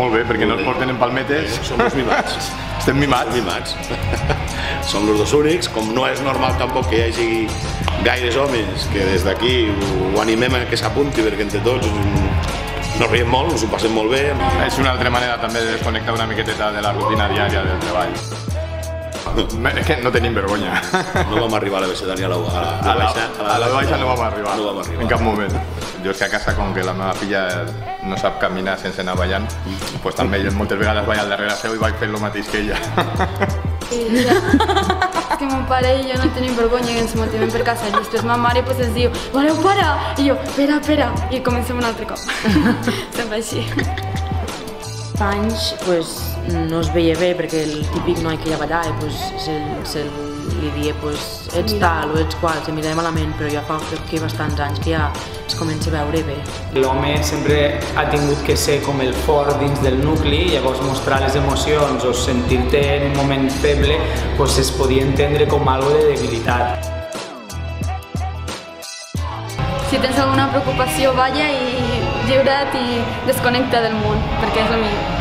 Molt bé, perquè no els porten en palmetes. Som els mimats. Estem mimats. Som els dos únics, com no és normal tampoc que hi hagi gaires homes que des d'aquí ho animem a que s'apunti, perquè entre tots nos riem molt, ens ho passem molt bé. És una altra manera també de desconnectar una miqueteta de la rutina diària del treball. És que no tenim vergonya. No vam arribar a la Becedània a la baixa no vam arribar. No vam arribar. En cap moment. Jo és que a casa, com que la meva filla no sap caminar sense anar ballant, doncs també moltes vegades vaig al darrere seu i vaig fer el mateix que ella. És que mon pare i jo no tenim vergonya i ens motivem per casa i després ma mare ens diu voleu parar? I jo, espera, i comencem un altre cop. Sempre així. Fa anys no es veia bé perquè el típic noi que hi ha allà li dia ets tal o ets qual, se mirava malament, però ja fa que bastants anys que ja es comença a veure bé. L'home sempre ha tingut que ser com el fort dins del nucli, llavors mostrar les emocions o sentir-te en un moment feble es podia entendre com algo de debilitat. Si tens alguna preocupació, balla i lliura't i desconnecta del món, perquè és el millor.